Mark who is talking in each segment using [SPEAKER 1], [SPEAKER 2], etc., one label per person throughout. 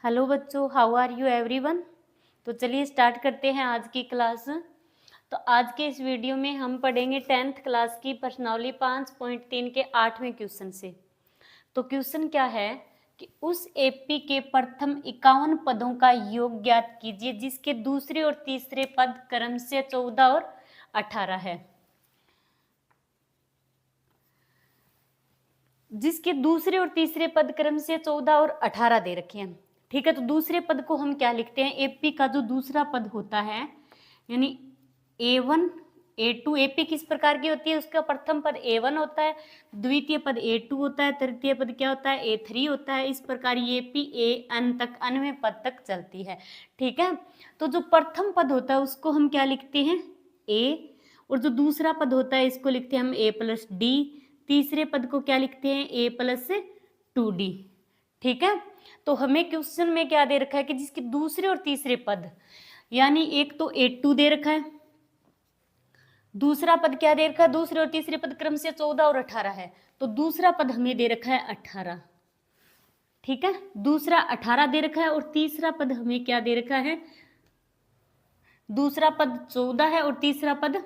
[SPEAKER 1] Hello बच्चों, how are you everyone. तो चलिए स्टार्ट करते हैं आज की क्लास। तो आज के इस वीडियो में हम पढ़ेंगे 10th क्लास की प्रश्नावली 5.3 के 8वें क्वेश्चन से। तो क्वेश्चन क्या है कि उस एपी के प्रथम 51 पदों का योग ज्ञात कीजिए जिसके दूसरे और तीसरे पद क्रम से 14 और 18 है। जिसके दूसरे और तीसरे पद क्रम से 14 और 18 दे रखे हैं। ठीक है, तो दूसरे पद को हम क्या लिखते हैं, एपी का जो दूसरा पद होता है यानी A1 A2। एपी किस प्रकार की होती है, उसका प्रथम पद A1 होता है, द्वितीय पद A2 होता है, तृतीय पद क्या होता है A3 होता है। इस प्रकार ये एपी AN तक अन्वें पद तक चलती है। ठीक है, तो जो प्रथम पद होता है उसको हम क्या लिखते हैं A, और जो दूसरा पद होता है इसको लिखते हैं हम A+D। तीसरे पद को क्या लिखते हैं A+2D। ठीक है, तो हमें क्वेश्चन में क्या दे रखा है कि जिसके दूसरे और तीसरे पद, यानी एक तो A2 दे रखा है, दूसरा पद क्या दे रखा है, दूसरे और तीसरे पद क्रम से 14 और 18 है। तो दूसरा पद हमें दे रखा है 18। ठीक है, दूसरा 18 दे रखा है और तीसरा पद हमें क्या दे रखा है, दूसरा पद 14 है और तीसरा पद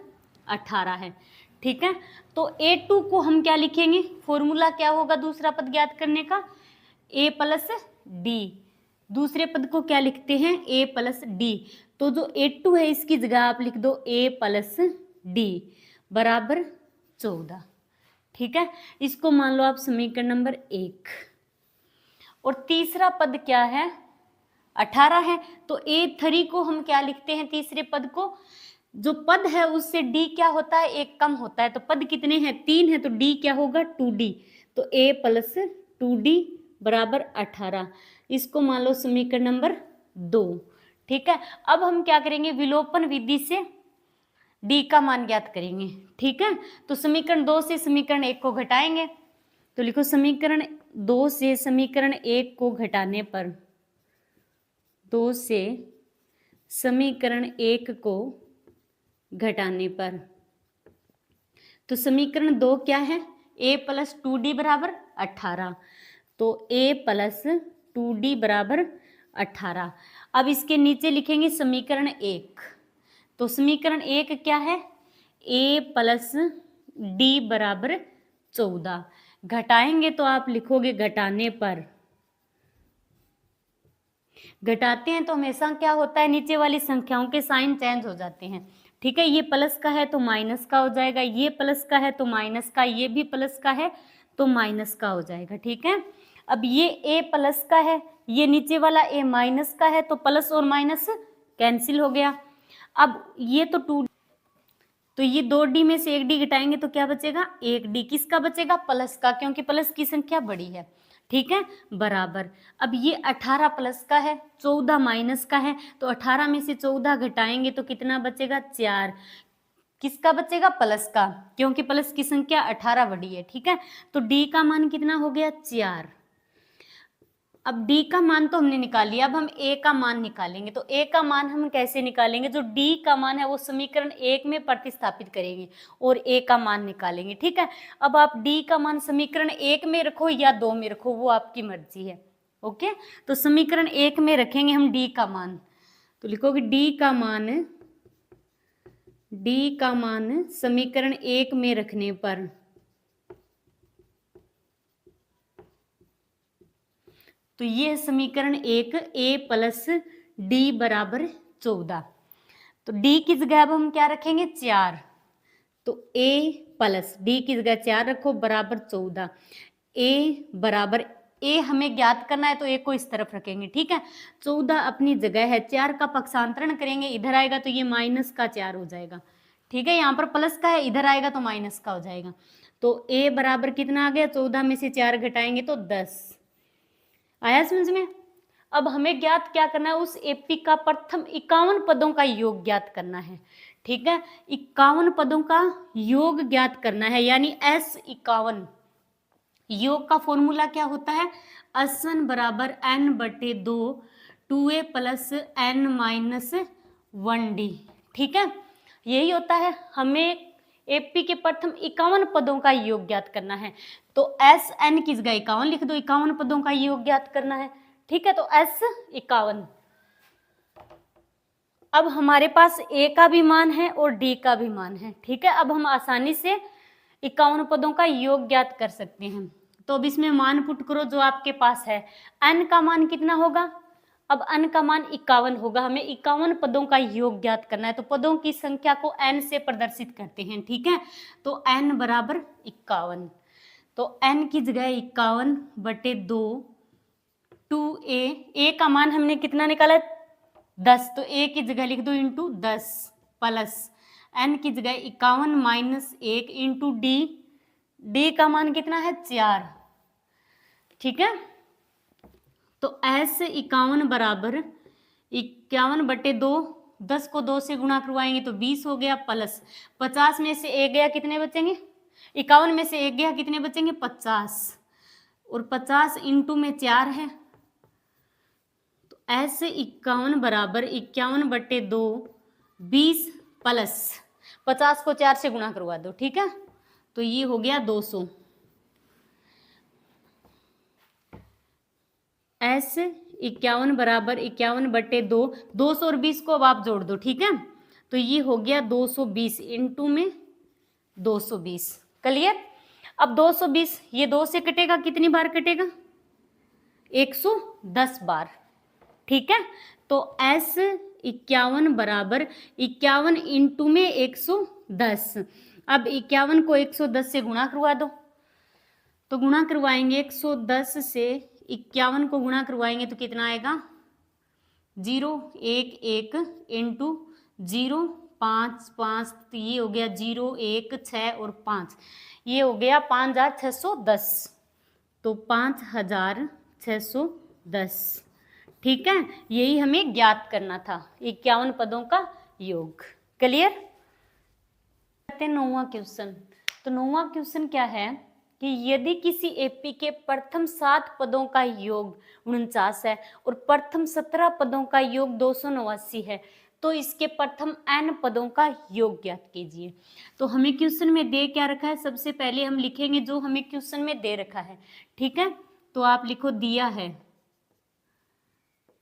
[SPEAKER 1] 18 है। ठीक है, तो A2 को हम क्या लिखेंगे, फॉर्मूला क्या होगा दूसरा पद ज्ञात करने का, A+D। दूसरे पद को क्या लिखते हैं A+D। तो जो A2 है इसकी जगह आप लिख दो A+D बराबर 14। ठीक है, इसको मान लो आप समीकरण नंबर 1। और तीसरा पद क्या है 18 है, तो A3 को हम क्या लिखते हैं, तीसरे पद को जो पद है उससे D क्या होता है, एक कम होता है। तो पद कितने हैं 3 है, तो D क्या होगा 2D। तो A+2D बराबर 18। इसको मान लो समीकरण नंबर 2। ठीक है, अब हम क्या करेंगे, विलोपन विधि से D का मान ज्ञात करेंगे। ठीक है, तो समीकरण 2 से समीकरण 1 को घटाएंगे। तो लिखो समीकरण 2 से समीकरण 1 को घटाने पर, 2 से समीकरण 1 को घटाने पर, तो समीकरण 2 क्या है A+2D बराबर 18। तो A+2D बराबर 18। अब इसके नीचे लिखेंगे समीकरण 1। तो समीकरण 1 क्या है A+D बराबर 14। घटाएंगे तो आप लिखोगे घटाने पर, घटाते हैं तो हमेशा क्या होता है, नीचे वाली संख्याओं के साइन चेंज हो जाते हैं। ठीक है, ये प्लस का है तो माइनस का हो जाएगा, ये प्लस का है तो माइनस का, ये भी प्लस का है तो माइनस का हो जाएगा। ठीक है, अब ये A प्लस का है, ये नीचे वाला A माइनस का है, तो प्लस और माइनस कैंसिल हो गया। अब ये तो 2, तो ये 2D में से 1D घटाएंगे तो क्या बचेगा 1D। किसका बचेगा, प्लस का, क्योंकि प्लस की संख्या बड़ी है। ठीक है, बराबर। अब ये 18 प्लस का है, 14 माइनस का है, तो 18 में से 14 घटाएंगे तो कितना बचेगा 4। किसका बचेगा, प्लस का, क्योंकि प्लस की संख्या 18 बड़ी है। ठीक है, तो D का मान कितना हो गया 4। अब D का मान तो हमने निकाल लिया, अब हम A का मान निकालेंगे। तो A का मान हम कैसे निकालेंगे, जो D का मान है वो समीकरण 1 में प्रतिस्थापित करेंगे और A का मान निकालेंगे। ठीक है, अब आप D का मान समीकरण 1 में रखो या 2 में रखो, वो आपकी मर्जी है। ओके, तो समीकरण 1 में रखेंगे हम D का मान। तो लिखोगे D का मान समीकरण 1 में रखने पर, तो ये समीकरण 1 A+D बराबर 14। तो D की जगह अब हम क्या रखेंगे 4। तो A+D की जगह 4 रखो बराबर 14। A बराबर, A हमें ज्ञात करना है तो A को इस तरफ रखेंगे। ठीक है, 14 अपनी जगह है, 4 का पक्षांतरण करेंगे, इधर आएगा तो ये माइनस का 4 हो जाएगा। ठीक है, यहाँ पर प्लस का है, इधर आएगा तो माइनस का हो जाएगा। तो A बराबर कितना आ गया, 14 में से 4 घटाएंगे तो 10 आया समझ में। अब हमें ज्ञात क्या करना है, उस एपी का प्रथम 51 पदों का योग ज्ञात करना है। ठीक है, 51 पदों का योग ज्ञात करना है, यानी S51। योग का फॉर्मूला क्या होता है, S1 बराबर N/2 2A + N-1D। ठीक है, यही होता है, हमें एपी के प्रथम 51 पदों का योग ज्ञात करना है। तो SN की जगह 51 लिख दो, 51 पदों का योग ज्ञात करना है। ठीक है, तो S 51। अब हमारे पास A का भी मान है और D का भी मान है, ठीक है। अब हम आसानी से 51 पदों का योग ज्ञात कर सकते हैं। तो अब इसमें मान पुट करो जो आपके पास है। n का मान कितना होगा? अब n का मान 51 होगा। हमें 51 पदों का योग ज्ञात करना है, तो पदों की संख्या को n से प्रदर्शित करते हैं, ठीक है। तो n बराबर 51, तो n की जगह 51/2 2a का मान हमने कितना निकाला? 10, तो a की जगह लिख दो इंटू 10 प्लस n की जगह 51 माइनस 1 इंटू d का मान कितना है? 4, ठीक है। तो S 51 बराबर 51/2, 10 को 2 से गुणा करवाएंगे तो 20 हो गया, प्लस 50 में से 1 गया, कितने बचेंगे? 51 में से 1 गया, कितने बचेंगे? 50, और 50 इंटू में 4 है, तो S 51 बराबर 51/2 20 प्लस 50 को 4 से गुणा करवा दो, ठीक है। तो ये हो गया 200। S 51 बराबर 51/2, 200 और 20 को अब आप जोड़ दो, ठीक है। तो ये हो गया 220 इंटू में 220, क्लियर। अब 220 ये 2 से कटेगा, कितनी बार कटेगा? 110 बार, ठीक है। तो S 51 बराबर 51 इंटू में 110। अब 51 को 110 से गुणा करवा दो, तो गुणा करवाएंगे 110 से 51 को गुणा करवाएंगे तो कितना आएगा? 0 1 1 इंटू 0 5 5, तो ये हो गया 0 1 6 और 5, ये हो गया 5610, तो 5610, ठीक है। यही हमें ज्ञात करना था, 51 पदों का योग, क्लियर। 9वां क्वेश्चन। तो 9वां क्वेश्चन क्या है कि यदि किसी एपी के प्रथम 7 पदों का योग 49 है और प्रथम 17 पदों का योग 289 है, तो इसके प्रथम n पदों का योग ज्ञात कीजिए। तो हमें क्वेश्चन में दे क्या रखा है? सबसे पहले हम लिखेंगे जो हमें क्वेश्चन में दे रखा है, ठीक है। तो आप लिखो दिया है,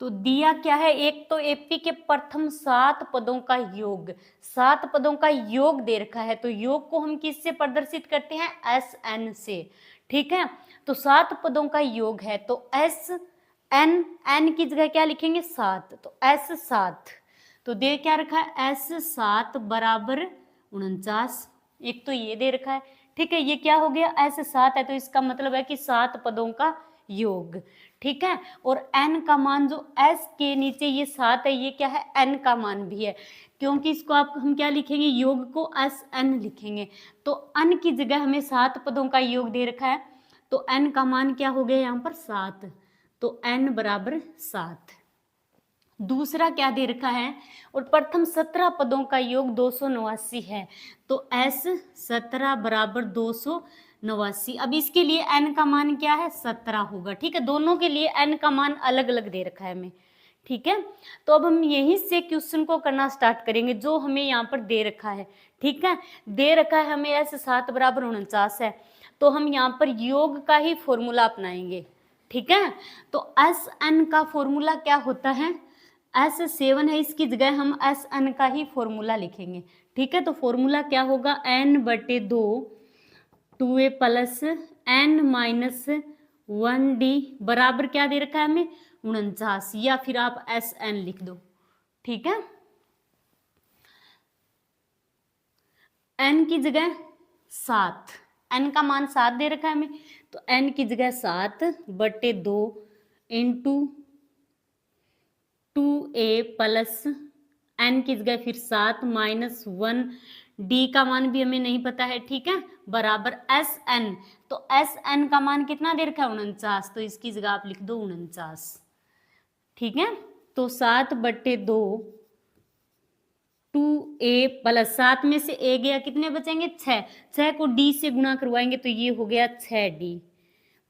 [SPEAKER 1] तो दिया क्या है? एक तो एपी के प्रथम 7 पदों का योग, 7 पदों का योग दे रखा है, तो योग को हम किससे प्रदर्शित करते हैं? SN से, ठीक है। तो 7 पदों का योग है, तो SN, n की जगह क्या लिखेंगे? 7, तो S 7, तो दे क्या रखा है? S 7 बराबर 49, एक तो ये दे रखा है, ठीक है। ये क्या हो गया? S 7 है, तो इसका मतलब है कि 7 पदों का योग, ठीक है। और n का मान जो s के नीचे ये 7 है, ये क्या है? n का मान भी है, क्योंकि इसको आप हम क्या लिखेंगे? योग को SN लिखेंगे। तो n की जगह हमें 7 पदों का योग दे रखा है, तो n का मान क्या हो गया यहाँ पर? 7, तो n बराबर 7। दूसरा क्या दे रखा है? और प्रथम 17 पदों का योग 289 है, तो S 17 बराबर 289। अब इसके लिए n का मान क्या है? 17 होगा, ठीक है। दोनों के लिए n का मान अलग अलग दे रखा है हमें, ठीक है। तो अब हम यहीं से क्वेश्चन को करना स्टार्ट करेंगे जो हमें यहाँ पर दे रखा है, ठीक है। दे रखा है हमें S 7 बराबर 49 है, तो हम यहाँ पर योग का ही फॉर्मूला अपनाएंगे, ठीक है। तो SN का फॉर्मूला क्या होता है? S 7 है, इसकी जगह हम SN का ही फॉर्मूला लिखेंगे, ठीक है। तो फॉर्मूला क्या होगा? n/2 2a plus n minus 1d बराबर क्या दे रखा है हमें? 49, या फिर आप SN लिख दो, ठीक है। n की जगह 7, n का मान 7 दे रखा है हमें, तो n की जगह 7/2 इंटू 2a प्लस n की जगह फिर 7 माइनस 1, d का मान भी हमें नहीं पता है, ठीक है, बराबर SN। तो SN का मान कितना दे रखा है? 49, तो इसकी जगह आप लिख दो 49, ठीक है। तो 7/2 2a प्लस 7 में से a गया, कितने बचेंगे? 6, 6 को d से गुणा करवाएंगे तो ये हो गया 6d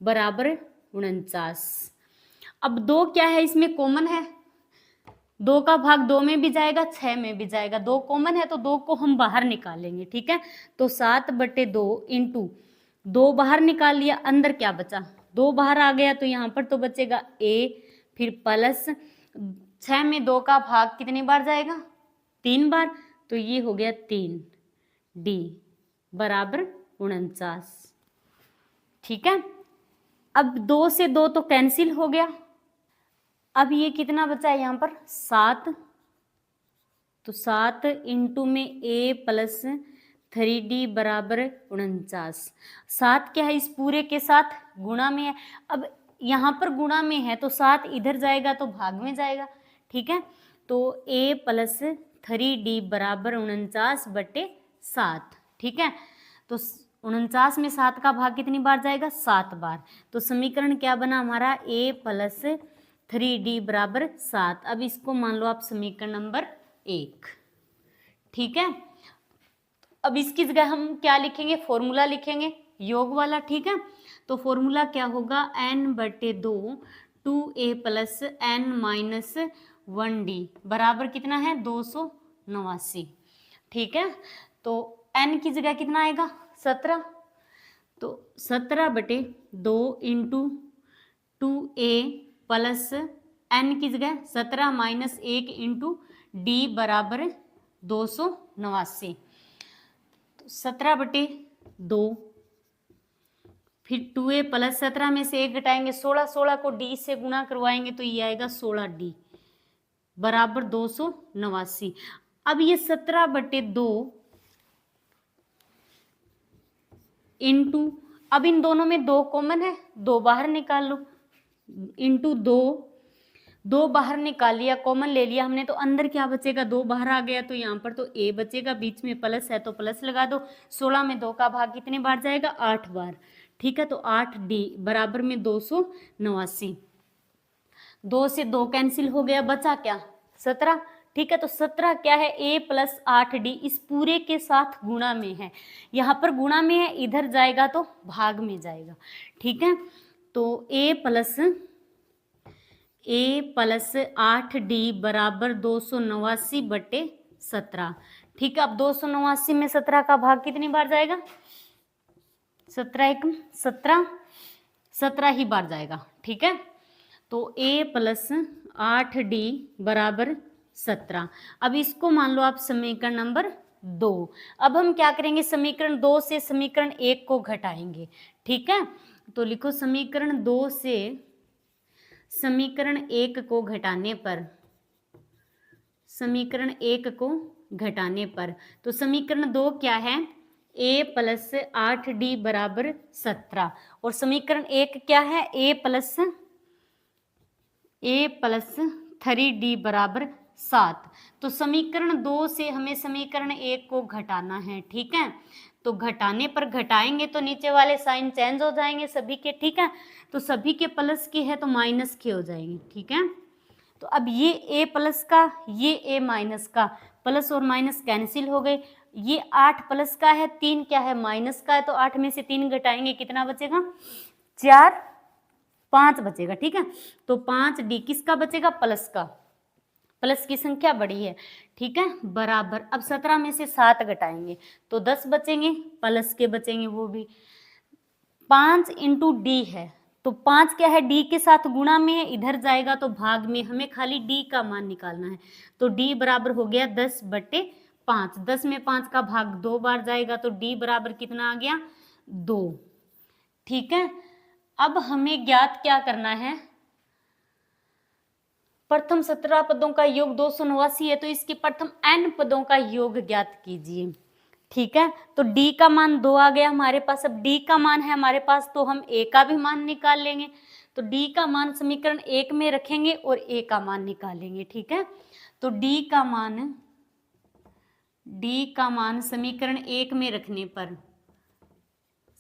[SPEAKER 1] बराबर 49। अब 2 क्या है? इसमें कॉमन है, 2 का भाग 2 में भी जाएगा, 6 में भी जाएगा, 2 कॉमन है तो 2 को हम बाहर निकालेंगे, ठीक है। तो 7/2 इंटू 2 बाहर निकाल लिया, अंदर क्या बचा? 2 बाहर आ गया, तो यहाँ पर तो बचेगा a, फिर प्लस 6 में 2 का भाग कितनी बार जाएगा? 3 बार, तो ये हो गया 3 D बराबर 49। ठीक है, अब 2 से 2 तो कैंसिल हो गया। अब ये कितना बचा है यहाँ पर? 7, तो 7 इंटू में A प्लस 3D बराबर 49। 7 क्या है? इस पूरे के साथ गुणा में है। अब यहाँ पर गुणा में है तो 7 इधर जाएगा तो भाग में जाएगा। ठीक है, तो A प्लस 3D बराबर 49/7। ठीक है, तो 49 में 7 का भाग कितनी बार जाएगा? 7 बार। तो समीकरण क्या बना हमारा? A प्लस 3D बराबर 7। अब इसको मान लो आप समीकरण नंबर 1। ठीक है, अब इसकी जगह हम क्या लिखेंगे? फॉर्मूला लिखेंगे योग वाला। ठीक है, तो फॉर्मूला क्या होगा? n/2 2a plus n minus 1d बराबर कितना है? 289। ठीक है, तो n की जगह कितना आएगा? 17। तो 17/2 इंटू 2a प्लस n की जगह 17 माइनस 1 इंटू d बराबर 289। 17/2, फिर 2a प्लस 17 में से 1 घटाएंगे 16, 16 को d से गुणा करवाएंगे तो ये आएगा 16d बराबर 289। अब ये 17/2 इंटू, अब इन दोनों में 2 कॉमन है, 2 बाहर निकाल लो, इंटू 2 बाहर निकाल लिया, कॉमन ले लिया हमने, तो अंदर क्या बचेगा? 2 बाहर आ गया तो यहाँ पर तो a बचेगा, बीच में प्लस है तो प्लस लगा दो। 16 में 2 का भाग कितने बार जाएगा? 8 बार। ठीक है, तो 8d बराबर में 289। 2 से 2 कैंसिल हो गया, बचा क्या? 17। ठीक है, तो 17 क्या है? a प्लस 8d इस पूरे के साथ गुणा में है। यहाँ पर गुणा में है, इधर जाएगा तो भाग में जाएगा। ठीक है, तो a प्लस 8d बराबर 289/17। ठीक है, अब 289 में 17 का भाग कितनी बार जाएगा? 17 ही बार जाएगा। ठीक है, तो a प्लस 8d बराबर 17। अब इसको मान लो आप समीकरण नंबर 2। अब हम क्या करेंगे? समीकरण 2 से समीकरण 1 को घटाएंगे। ठीक है, तो लिखो समीकरण 2 से समीकरण 1 को घटाने पर, समीकरण 1 को घटाने पर, तो समीकरण 2 क्या है? a प्लस 8d बराबर 17 और समीकरण 1 क्या है? a प्लस 3d बराबर 7। तो समीकरण 2 से हमें समीकरण 1 को घटाना है। ठीक है, तो घटाने पर घटाएंगे तो नीचे वाले साइन चेंज हो जाएंगे सभी के। ठीक है, तो सभी के प्लस के है तो माइनस के हो जाएंगे। ठीक है, तो अब ये a प्लस का, ये a माइनस का, प्लस और माइनस कैंसिल हो गए। ये 8 प्लस का है, 3 क्या है? माइनस का है, तो 8 में से 3 घटाएंगे कितना बचेगा? 4, 5 बचेगा। ठीक है, तो 5d किसका बचेगा? प्लस का। प्लस की संख्या बड़ी है। ठीक है, बराबर, अब 17 में से 7 घटाएंगे तो 10 बचेंगे, प्लस के बचेंगे वो भी। 5 इंटू डी है, तो 5 क्या है? डी के साथ गुणा में है, इधर जाएगा तो भाग में, हमें खाली डी का मान निकालना है। तो डी बराबर हो गया 10/5। 10 में 5 का भाग 2 बार जाएगा तो डी बराबर कितना आ गया? 2। ठीक है, अब हमें ज्ञात क्या करना है? प्रथम 17 पदों का योग 289 है, तो इसके प्रथम n पदों का योग ज्ञात कीजिए। ठीक है, तो d का मान 2 आ गया हमारे पास। अब d का मान है हमारे पास तो हम a का भी मान निकाल लेंगे। तो d का मान समीकरण 1 में रखेंगे और a का मान निकालेंगे। ठीक है, तो d का मान समीकरण 1 में रखने पर,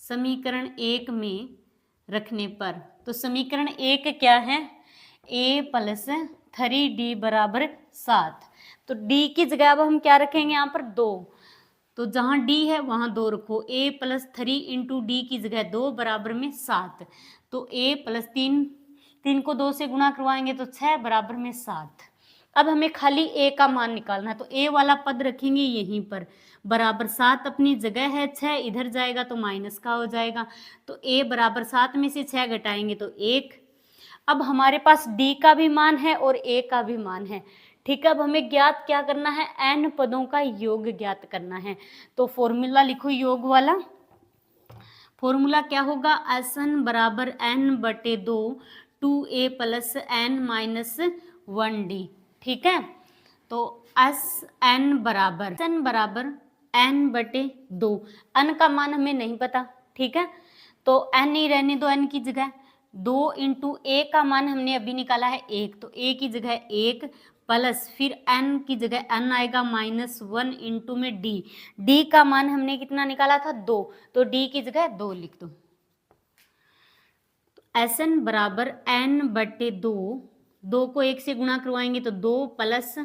[SPEAKER 1] समीकरण 1 में रखने पर, तो समीकरण 1 क्या है? a प्लस 3d बराबर 7। तो d की जगह अब हम क्या रखेंगे? यहाँ पर 2, तो जहाँ d है वहाँ 2 रखो। a प्लस 3 इंटू डी की जगह 2 बराबर में 7। तो a प्लस 3 को 2 से गुणा करवाएंगे तो 6 बराबर में 7। अब हमें खाली a का मान निकालना है, तो a वाला पद रखेंगे यहीं पर, बराबर 7 अपनी जगह है, 6 इधर जाएगा तो माइनस का हो जाएगा। तो a बराबर 7 में से 6 घटाएंगे तो 1। अब हमारे पास d का भी मान है और a का भी मान है, ठीक है। अब हमें ज्ञात क्या करना है, n पदों का योग ज्ञात करना है। तो फॉर्मूला लिखो योग वाला। फॉर्मूला क्या होगा, Sn बराबर n बटे 2 2a plus n minus 1d, ठीक है। तो Sn बराबर n बटे 2, n का मान हमें नहीं पता, ठीक है, तो n ही रहने दो n की जगह। 2 इंटू a का मान हमने अभी निकाला है 1, तो a की जगह 1 प्लस फिर n की जगह n आएगा -1 इंटू में d का मान हमने कितना निकाला था 2, तो d की जगह 2 लिख दो। Sn बराबर n बटे 2, 2 को 1 से गुणा करवाएंगे तो 2 प्लस,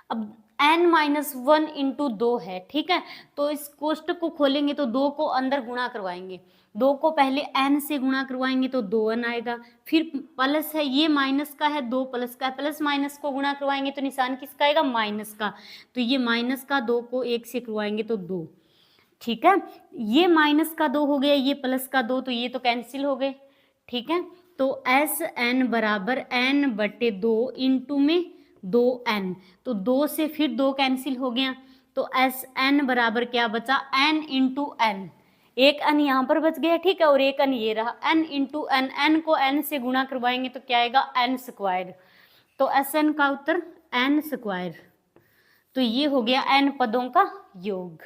[SPEAKER 1] अब n माइनस 1 इंटू 2 है, ठीक है, तो इस कोष्टक को खोलेंगे तो 2 को अंदर गुणा करवाएंगे, 2 को पहले n से गुणा करवाएंगे तो 2n आएगा, फिर प्लस है, ये माइनस का है, 2 प्लस का है, प्लस माइनस को गुणा करवाएंगे तो निशान किसका आएगा, माइनस का, तो ये माइनस का 2 को 1 से करवाएंगे तो 2, ठीक है। ये माइनस का 2 हो गया, ये प्लस का 2, तो ये तो कैंसिल हो गए, ठीक है। तो Sn बराबर n बटे 2 इंटू में 2n, तो 2 से फिर 2 कैंसिल हो गया, तो Sn बराबर क्या बचा, n इंटू n, एक n यहाँ पर बच गया, ठीक है, और एक n ये रहा, n इंटू n, n को n से गुणा करवाएंगे तो क्या आएगा, n स्क्वायर, तो Sn का उत्तर n स्क्वायर, तो ये हो गया n पदों का योग,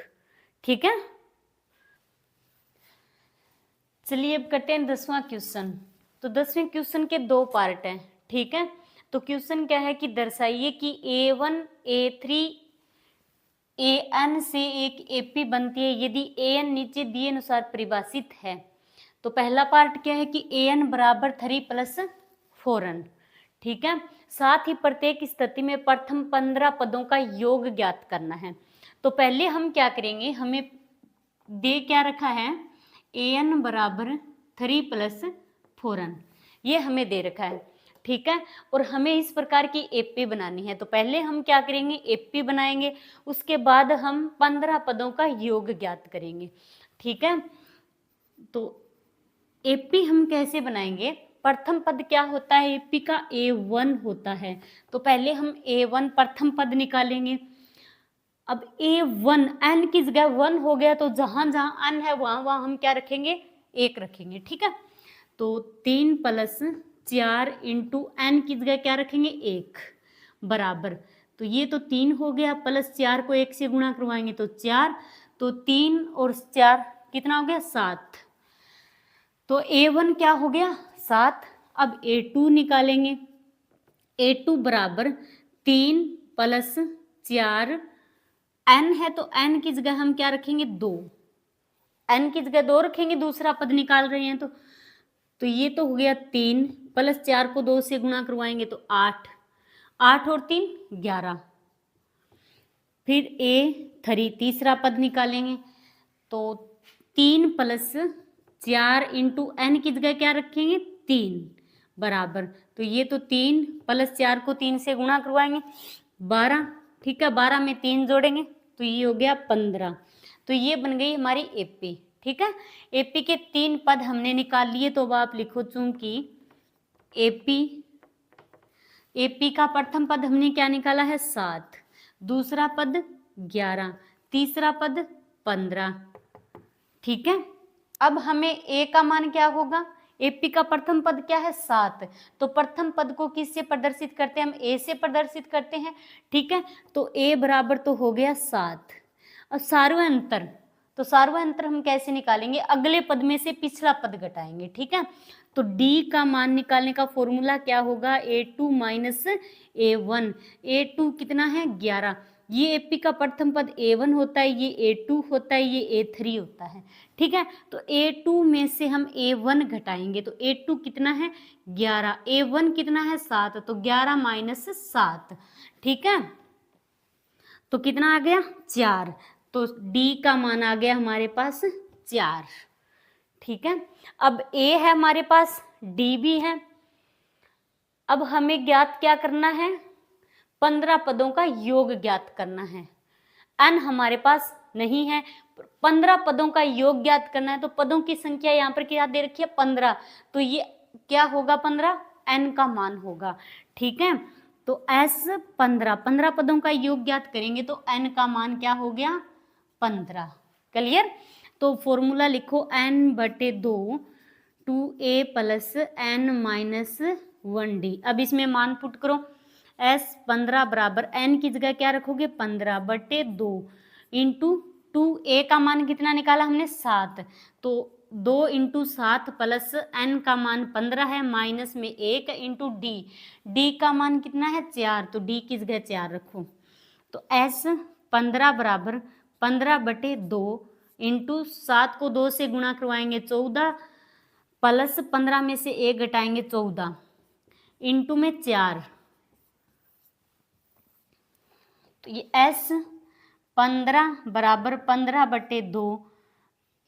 [SPEAKER 1] ठीक है। चलिए अब करते हैं 10वां क्वेश्चन। तो 10वें क्वेश्चन के 2 पार्ट हैं, ठीक है। तो क्वेश्चन क्या है कि दर्शाइए कि A1 A3 AN से एक AP बनती है यदि AN नीचे दिए अनुसार परिभाषित है। तो पहला पार्ट क्या है कि AN बराबर 3 प्लस 4n, ठीक है। साथ ही प्रत्येक स्थिति में प्रथम 15 पदों का योग ज्ञात करना है। तो पहले हम क्या करेंगे, हमें दे क्या रखा है, AN बराबर 3 प्लस 4n, ये हमें दे रखा है, ठीक है, और हमें इस प्रकार की एपी बनानी है। तो पहले हम क्या करेंगे, एपी बनाएंगे, उसके बाद हम 15 पदों का योग ज्ञात करेंगे, ठीक है। तो एपी हम कैसे बनाएंगे, प्रथम पद क्या होता है एपी का, A1 होता है, तो पहले हम A1 प्रथम पद निकालेंगे। अब A1 n की जगह 1 हो गया, तो जहां जहां n है वहां वहां हम क्या रखेंगे, 1 रखेंगे, ठीक है। तो 3 प्लस 4 इंटू n की जगह क्या रखेंगे, 1 बराबर, तो ये तो 3 हो गया, प्लस 4 को 1 से गुणा करवाएंगे तो 4, तो 3 और 4 कितना हो गया, 7, तो A1 क्या हो गया, 7। अब A2 निकालेंगे, A2 बराबर 3 प्लस 4, n है तो n की जगह हम क्या रखेंगे, 2, n की जगह 2 रखेंगे, दूसरा पद निकाल रहे हैं तो ये तो हो गया 3 प्लस 4 को 2 से गुणा करवाएंगे तो 8, 8 और 3 11, फिर A3 तीसरा पद निकालेंगे, तो 3 प्लस 4 इंटू n की जगह क्या रखेंगे, 3 बराबर, तो ये तो 3 प्लस 4 को 3 से गुणा करवाएंगे 12, ठीक है, 12 में 3 जोड़ेंगे तो ये हो गया 15, तो ये बन गई हमारी एपी, ठीक है। एपी के 3 पद हमने निकाल लिए, तो अब आप लिखो चूंकि एपी का प्रथम पद हमने क्या निकाला है, 7, दूसरा पद 11, तीसरा पद 15, ठीक है। अब हमें ए का मान क्या होगा, एपी का प्रथम पद क्या है, 7, तो प्रथम पद को किससे प्रदर्शित करते हैं, हम ए से प्रदर्शित करते हैं, ठीक है। तो ए बराबर तो हो गया 7। अब सार्वअंतर, तो सार्वअंतर हम कैसे निकालेंगे, अगले पद में से पिछला पद घटाएंगे, ठीक है। तो d का मान निकालने का फॉर्मूला क्या होगा, A2 माइनस A1, A2 कितना है 11, ये एपी का प्रथम पद A1 होता है, ये A2 होता है, ये A3 होता है, ठीक है। तो A2 में से हम A1 घटाएंगे, तो A2 कितना है 11, A1 कितना है 7, तो 11 माइनस 7, ठीक है, तो कितना आ गया 4, तो D का मान आ गया हमारे पास 4, ठीक है। अब A है हमारे पास, D भी है, अब हमें ज्ञात क्या करना है, 15 पदों का योग ज्ञात करना है। n हमारे पास नहीं है, 15 पदों का योग ज्ञात करना है, तो पदों की संख्या यहाँ पर क्या दे रखी है 15, तो ये क्या होगा 15 n का मान होगा। ठीक है, तो s 15 पदों का योग ज्ञात करेंगे तो n का मान क्या हो गया 15। क्लियर। तो फॉर्मूला लिखो n/2 2a plus n minus 1d। अब इसमें मान पुट करो, s 15 बराबर n की जगह क्या रखोगे 15/2 इंटू 2a का मान कितना निकाला हमने 7, तो 2 इंटू 7 प्लस n का मान 15 है, माइनस में 1 इंटू d का मान कितना है 4, तो d की जगह 4 रखो। तो s 15 बराबर 15/2 इंटू 7 को 2 से गुणा करवाएंगे 14 प्लस 15 में से 1 घटाएंगे 14 इंटू में 4, तो ये s 15 बराबर 15/2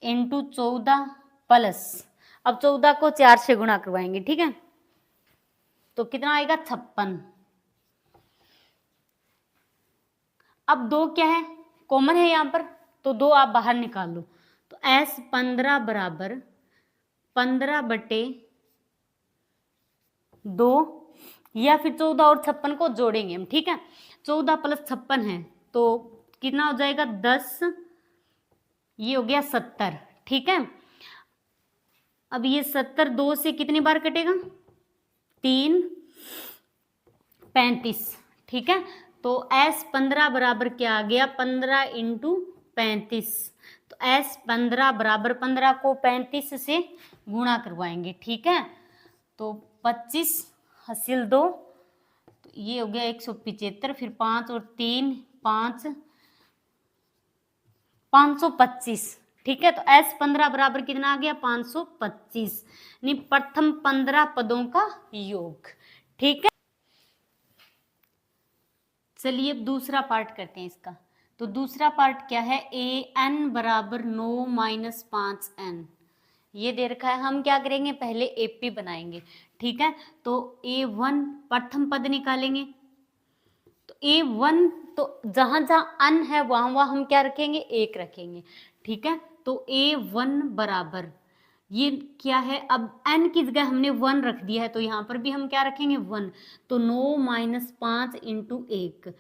[SPEAKER 1] इंटू 14 प्लस, अब 14 को 4 से गुणा करवाएंगे। ठीक है, तो कितना आएगा 56। अब 2 क्या है कॉमन है यहाँ पर, तो 2 आप बाहर निकाल लो, तो s 15 बराबर 15/2 या फिर 14 और 56 को जोड़ेंगे हम। ठीक है, 14 प्लस 56 है तो कितना हो जाएगा 10, ये हो गया 70। ठीक है, अब ये 70 2 से कितनी बार कटेगा 3 35। ठीक है, तो s 15 बराबर क्या आ गया 15 इंटू 35, तो s 15 बराबर 15 को 35 से गुणा करवाएंगे। ठीक है, तो 25 हासिल 2, तो ये हो गया 175, फिर 5 और 3 5 525। ठीक है, तो s 15 बराबर कितना आ गया 525, यानी प्रथम 15 पदों का योग। ठीक है, चलिए अब दूसरा पार्ट करते हैं इसका। तो दूसरा पार्ट क्या है, a n बराबर 9 माइनस 5n, ये दे रखा है। हम क्या करेंगे पहले एपी बनाएंगे। ठीक है, तो a1 प्रथम पद निकालेंगे, तो a1 तो जहां जहां n है वहां वहां हम क्या रखेंगे 1 रखेंगे। ठीक है, तो a1 बराबर ये क्या है, अब n की जगह हमने 1 रख दिया है तो यहाँ पर भी हम क्या रखेंगे 1, तो 9 माइनस 5 इंटू 1,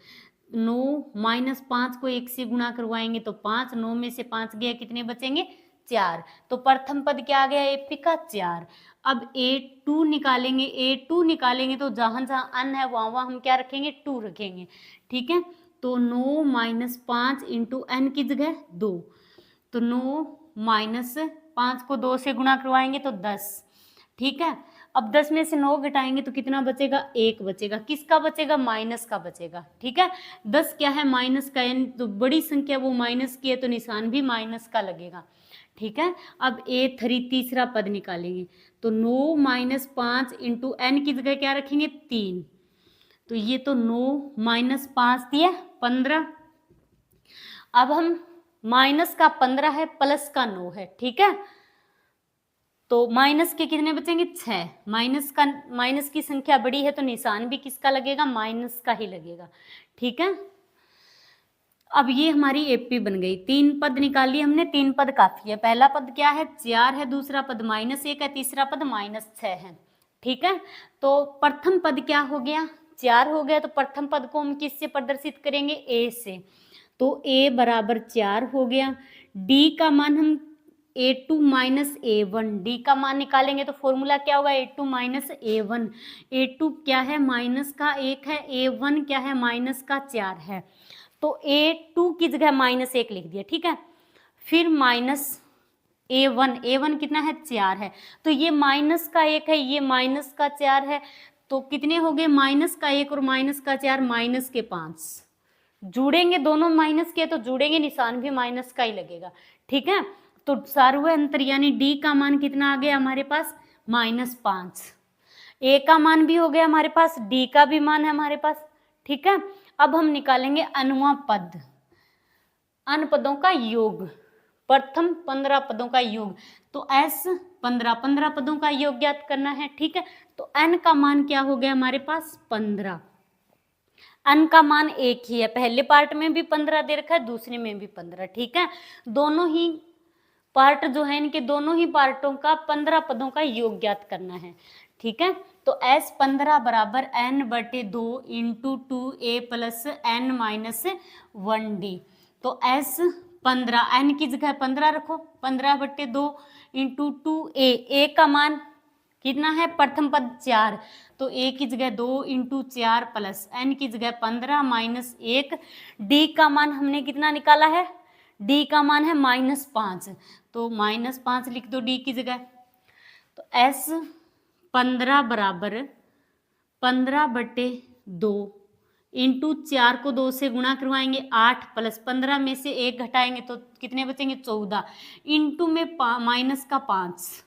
[SPEAKER 1] 9 माइनस 5 को 1 से गुणा करवाएंगे तो 5, 9 में से 5 गया कितने बचेंगे 4, तो प्रथम पद क्या आ गया एपी का 4। अब a2 निकालेंगे, a2 निकालेंगे तो जहां जहां n है वहां वहां हम क्या रखेंगे 2 रखेंगे। ठीक है, तो 9 माइनस 5 इंटू n की जगह 2, तो 9 माइनस 5 को 2 से गुणा करवाएंगे तो 10। ठीक है, अब 10 में से 9 घटाएंगे तो कितना बचेगा 1 बचेगा, किसका बचेगा माइनस का बचेगा। ठीक है, 10 क्या है माइनस का, यानी तो बड़ी संख्या वो माइनस की है तो निशान भी माइनस का लगेगा। ठीक है, अब a3 तीसरा पद निकालेंगे, तो 9 माइनस 5 इंटू n की जगह क्या रखेंगे 3, तो ये तो 9 माइनस 5 दिया 15। अब हम माइनस का 15 है प्लस का 9 है। ठीक है, तो माइनस के कितने बचेंगे 6, माइनस की संख्या बड़ी है तो निशान भी किसका लगेगा माइनस का ही लगेगा। ठीक है, अब ये हमारी एपी बन गई, 3 पद निकाल लिए हमने, 3 पद काफी है। पहला पद क्या है 4 है, दूसरा पद -1 है, तीसरा पद -6 है। ठीक है, तो प्रथम पद क्या हो गया 4 हो गया, तो प्रथम पद को हम किससे प्रदर्शित करेंगे a से, तो a बराबर 4 हो गया। d का मान हम a2 माइनस a1, d का मान निकालेंगे तो फॉर्मूला क्या होगा a2 माइनस a1, a2 क्या है माइनस का 1 है, a1 क्या है माइनस का 4 है, तो a2 की जगह -1 लिख दिया। ठीक है, फिर माइनस a1 कितना है 4 है, तो ये माइनस का 1 है, ये माइनस का 4 है, तो कितने हो गए माइनस का 1 और माइनस का 4 माइनस के 5, जुड़ेंगे दोनों माइनस के तो जुड़ेंगे निशान भी माइनस का ही लगेगा। ठीक है, तो सर्वांतर यानी d का मान कितना आ गया हमारे पास -5, a का मान भी हो गया हमारे पास, d का भी मान है हमारे पास। ठीक है, अब हम निकालेंगे अनवा पद, अन पदों का योग, प्रथम 15 पदों का योग, तो s 15 पदों का योग ज्ञात करना है। ठीक है, तो n का मान क्या हो गया हमारे पास 15, n का मान एक ही है, पहले पार्ट में भी 15 दे रखा है, दूसरे में भी 15। ठीक है, दोनों ही पार्ट जो है इनके दोनों ही पार्टों का 15 पदों का योग ज्ञात करना है। ठीक है, तो s 15 बराबर n/2 into 2a plus n minus 1d। तो s 15, n की जगह 15 रखो, 15/2 इंटू 2a, a का मान कितना है, प्रथम पद 4, तो a की जगह 2 इंटू 4 प्लस n की जगह 15 माइनस 1, d का मान हमने कितना निकाला है, d का मान है -5, तो -5 लिख दो d की जगह। तो s 15 बराबर 15/2 इंटू 4 को 2 से गुणा करवाएंगे 8 प्लस 15 में से 1 घटाएंगे तो कितने बचेंगे 14, इंटू में माइनस का 5।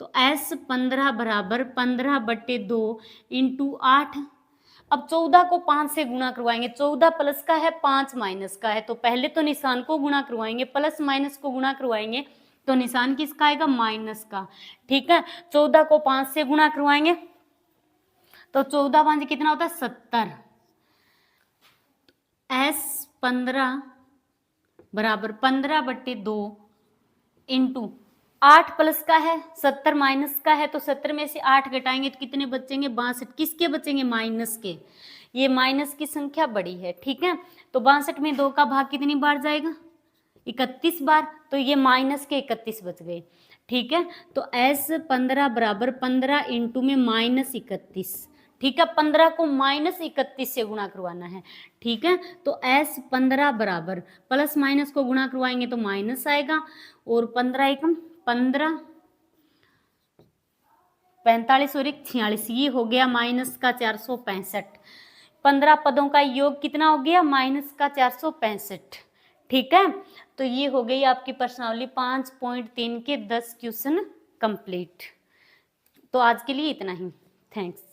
[SPEAKER 1] तो s 15 बराबर 15/2 इंटू 8। अब 14 को 5 से गुणा करवाएंगे, 14 प्लस का है 5 माइनस का है, तो पहले तो निशान को गुणा करवाएंगे, प्लस माइनस को गुणा करवाएंगे तो निशान किसका आएगा, माइनस का। ठीक है, 14 को 5 से गुणा करवाएंगे तो 14 5 कितना होता है 70। s 15 बराबर 15/2 इंटू 8 प्लस का है 70 माइनस का है, तो 70 में से 8 घटाएंगे तो कितने बचेंगे 62। किसके बचेंगे, माइनस के। ये माइनस की संख्या बड़ी है। ठीक है, तो 62 में 2 का भाग कितनी बार जाएगा, 31 बार, तो ये माइनस के 31 बच गए। ठीक है, तो s 15 बराबर 15 इंटू में -31। ठीक है, 15 को -31 से गुणा करवाना है। ठीक है, तो s 15 बराबर प्लस माइनस को गुणा करवाएंगे तो माइनस आएगा, और 15 एकम 15, 45 और 1 46, ये हो गया माइनस का 465। 15 पदों का योग कितना हो गया, माइनस का 465। ठीक है, तो ये हो गई आपकी प्रश्नावली 5.3 के 10 क्वेश्चन कंप्लीट। तो आज के लिए इतना ही, थैंक्स।